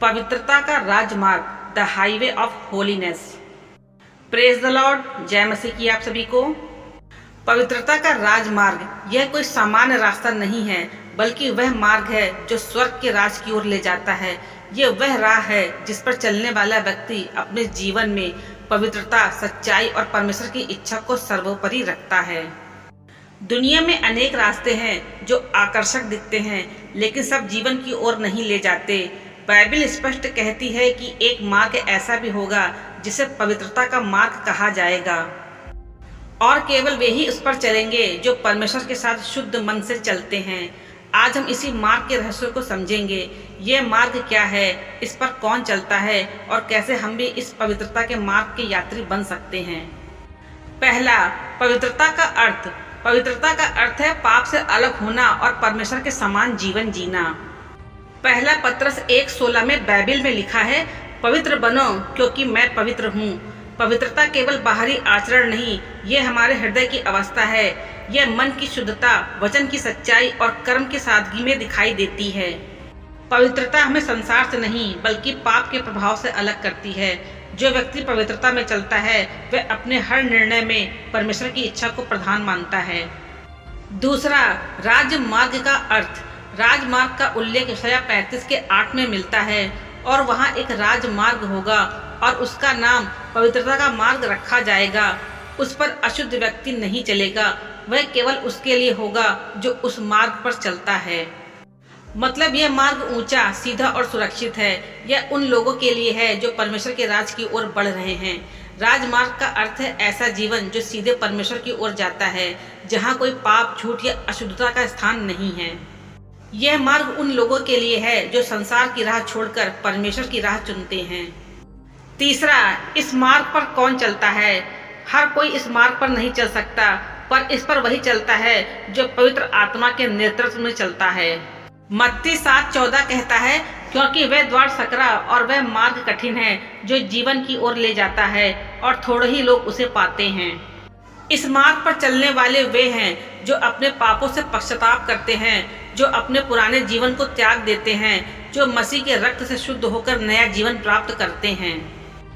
पवित्रता का राजमार्ग, the highway of holiness. Praise the Lord, जय मसीह की आप सभी को। पवित्रता का राजमार्ग यह कोई सामान्य रास्ता नहीं है, बल्कि वह मार्ग है जो स्वर्ग के राज की ओर ले जाता है। यह वह राह है जिस पर चलने वाला व्यक्ति अपने जीवन में पवित्रता, सच्चाई और परमेश्वर की इच्छा को सर्वोपरि रखता है। दुनिया में अनेक रास्ते हैं जो आकर्षक दिखते हैं, लेकिन सब जीवन की ओर नहीं ले जाते। बाइबल स्पष्ट कहती है कि एक मार्ग ऐसा भी होगा जिसे पवित्रता का मार्ग कहा जाएगा, और केवल वे ही उस पर चलेंगे जो परमेश्वर के साथ शुद्ध मन से चलते हैं। आज हम इसी मार्ग के रहस्य को समझेंगे। यह मार्ग क्या है, इस पर कौन चलता है और कैसे हम भी इस पवित्रता के मार्ग के यात्री बन सकते हैं। पहला, पवित्रता का अर्थ। पवित्रता का अर्थ है पाप से अलग होना और परमेश्वर के समान जीवन जीना। पहला पत्रस 1:16 में बाइबल में लिखा है, पवित्र बनो क्योंकि मैं पवित्र हूँ। पवित्रता केवल बाहरी आचरण नहीं, यह हमारे हृदय की अवस्था है। यह मन की शुद्धता, वचन की सच्चाई और कर्म की सादगी में दिखाई देती है। पवित्रता हमें संसार से नहीं बल्कि पाप के प्रभाव से अलग करती है। जो व्यक्ति पवित्रता में चलता है वह अपने हर निर्णय में परमेश्वर की इच्छा को प्रधान मानता है। दूसरा, राजमार्ग का अर्थ। राजमार्ग का उल्लेख यशायाह 35:8 में मिलता है, और वहाँ एक राजमार्ग होगा और उसका नाम पवित्रता का मार्ग रखा जाएगा। उस पर अशुद्ध व्यक्ति नहीं चलेगा, वह केवल उसके लिए होगा जो उस मार्ग पर चलता है। मतलब यह मार्ग ऊंचा, सीधा और सुरक्षित है। यह उन लोगों के लिए है जो परमेश्वर के राज की ओर बढ़ रहे हैं। राजमार्ग का अर्थ है ऐसा जीवन जो सीधे परमेश्वर की ओर जाता है, जहाँ कोई पाप, झूठ या अशुद्धता का स्थान नहीं है। यह मार्ग उन लोगों के लिए है जो संसार की राह छोड़कर परमेश्वर की राह चुनते हैं। तीसरा, इस मार्ग पर कौन चलता है। हर कोई इस मार्ग पर नहीं चल सकता, पर इस पर वही चलता है जो पवित्र आत्मा के नेतृत्व में चलता है। मत्ती 7:14 कहता है, क्योंकि वह द्वार सकरा और वह मार्ग कठिन है जो जीवन की ओर ले जाता है, और थोड़े ही लोग उसे पाते हैं। इस मार्ग पर चलने वाले वे हैं जो अपने पापों से पश्चाताप करते हैं, जो अपने पुराने जीवन को त्याग देते हैं, जो मसीह के रक्त से शुद्ध होकर नया जीवन प्राप्त करते हैं,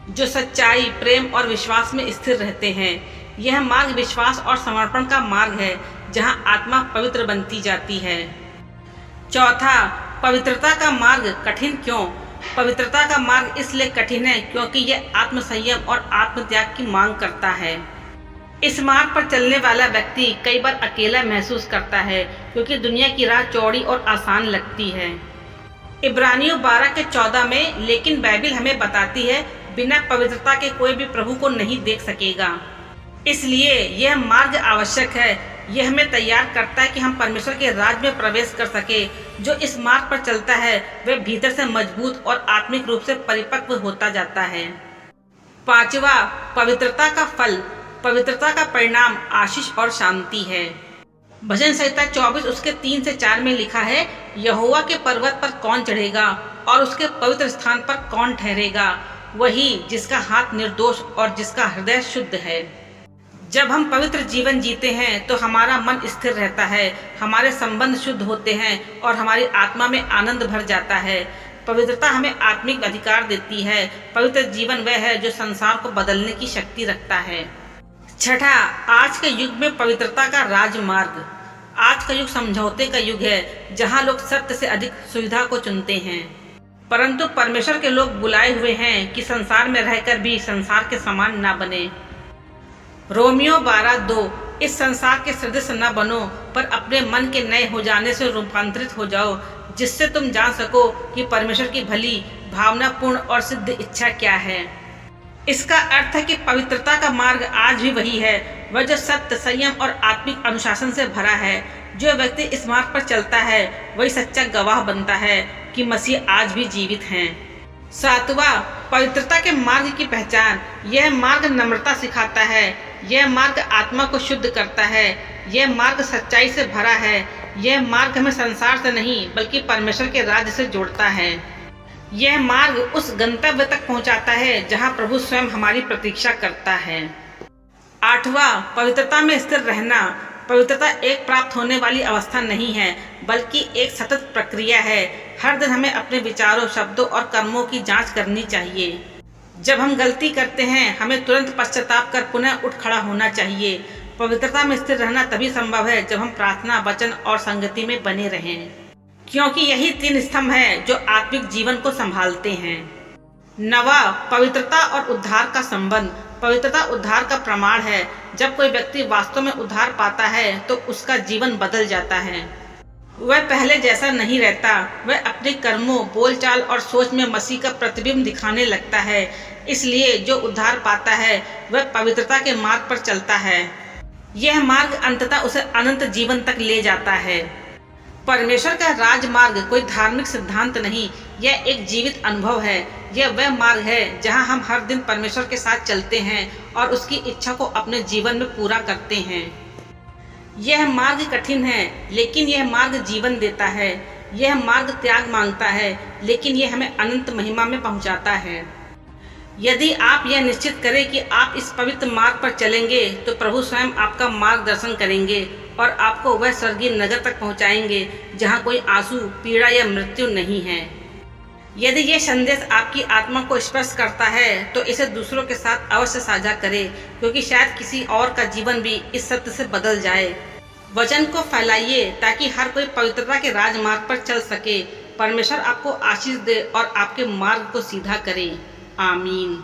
जो सच्चाई, प्रेम और विश्वास में स्थिर रहते हैं। यह मार्ग विश्वास और समर्पण का मार्ग है, जहां आत्मा पवित्र बनती जाती है। चौथा, पवित्रता का मार्ग कठिन क्यों। पवित्रता का मार्ग इसलिए कठिन है क्योंकि यह आत्मसंयम और आत्मत्याग की मांग करता है। इस मार्ग पर चलने वाला व्यक्ति कई बार अकेला महसूस करता है, क्योंकि दुनिया की राह चौड़ी और आसान लगती है। इब्रानियों 12:14 में, लेकिन बाइबल हमें बताती है, बिना पवित्रता के कोई भी प्रभु को नहीं देख सकेगा। इसलिए यह मार्ग आवश्यक है। यह हमें तैयार करता है कि हम परमेश्वर के राज में प्रवेश कर सके। जो इस मार्ग पर चलता है वह भीतर से मजबूत और आत्मिक रूप से परिपक्व होता जाता है। पांचवा, पवित्रता का फल। पवित्रता का परिणाम आशीष और शांति है। भजन संहिता 24 उसके 3 से 4 में लिखा है, यहोवा के पर्वत पर कौन चढ़ेगा और उसके पवित्र स्थान पर कौन ठहरेगा। वही जिसका हाथ निर्दोष और जिसका हृदय शुद्ध है। जब हम पवित्र जीवन जीते हैं तो हमारा मन स्थिर रहता है, हमारे संबंध शुद्ध होते हैं और हमारी आत्मा में आनंद भर जाता है। पवित्रता हमें आत्मिक अधिकार देती है। पवित्र जीवन वह है जो संसार को बदलने की शक्ति रखता है। छठा, आज के युग में पवित्रता का राजमार्ग। आज का युग समझौते का युग है, जहां लोग सत्य से अधिक सुविधा को चुनते हैं, परंतु परमेश्वर के लोग बुलाए हुए हैं कि संसार में रहकर भी संसार के समान न बने। रोमियो 12:2, इस संसार के सदृश न बनो, पर अपने मन के नए हो जाने से रूपांतरित हो जाओ, जिससे तुम जान सको कि परमेश्वर की भली, भावनापूर्ण और सिद्ध इच्छा क्या है। इसका अर्थ है कि पवित्रता का मार्ग आज भी वही है, वह जो सत्य, संयम और आत्मिक अनुशासन से भरा है। जो व्यक्ति इस मार्ग पर चलता है वही सच्चा गवाह बनता है कि मसीह आज भी जीवित हैं। सातवां, पवित्रता के मार्ग की पहचान। यह मार्ग नम्रता सिखाता है। यह मार्ग आत्मा को शुद्ध करता है। यह मार्ग सच्चाई से भरा है। यह मार्ग हमें संसार से नहीं बल्कि परमेश्वर के राज्य से जोड़ता है। यह मार्ग उस गंतव्य तक पहुंचाता है जहां प्रभु स्वयं हमारी प्रतीक्षा करता है। आठवां, पवित्रता में स्थिर रहना। पवित्रता एक प्राप्त होने वाली अवस्था नहीं है, बल्कि एक सतत प्रक्रिया है। हर दिन हमें अपने विचारों, शब्दों और कर्मों की जांच करनी चाहिए। जब हम गलती करते हैं, हमें तुरंत पश्चाताप कर पुनः उठ खड़ा होना चाहिए। पवित्रता में स्थिर रहना तभी संभव है जब हम प्रार्थना, वचन और संगति में बने रहें, क्योंकि यही 3 स्तंभ हैं जो आत्मिक जीवन को संभालते हैं। 9, पवित्रता और उद्धार का संबंध। पवित्रता उद्धार का प्रमाण है। जब कोई व्यक्ति वास्तव में उद्धार पाता है तो उसका जीवन बदल जाता है। वह पहले जैसा नहीं रहता। वह अपने कर्मों, बोलचाल और सोच में मसीह का प्रतिबिंब दिखाने लगता है। इसलिए जो उद्धार पाता है वह पवित्रता के मार्ग पर चलता है। यह मार्ग अंततः उसे अनंत जीवन तक ले जाता है। परमेश्वर का राजमार्ग कोई धार्मिक सिद्धांत नहीं, यह एक जीवित अनुभव है। यह वह मार्ग है जहां हम हर दिन परमेश्वर के साथ चलते हैं और उसकी इच्छा को अपने जीवन में पूरा करते हैं। यह मार्ग कठिन है, लेकिन यह मार्ग जीवन देता है। यह मार्ग त्याग मांगता है, लेकिन यह हमें अनंत महिमा में पहुंचाता है। यदि आप यह निश्चित करें कि आप इस पवित्र मार्ग पर चलेंगे, तो प्रभु स्वयं आपका मार्गदर्शन करेंगे और आपको वह स्वर्गीय नगर तक पहुंचाएंगे जहां कोई आंसू, पीड़ा या मृत्यु नहीं है। यदि यह संदेश आपकी आत्मा को स्पर्श करता है तो इसे दूसरों के साथ अवश्य साझा करें, क्योंकि शायद किसी और का जीवन भी इस सत्य से बदल जाए। वचन को फैलाइए ताकि हर कोई पवित्रता के राजमार्ग पर चल सके। परमेश्वर आपको आशीष दे और आपके मार्ग को सीधा करे। आमीन।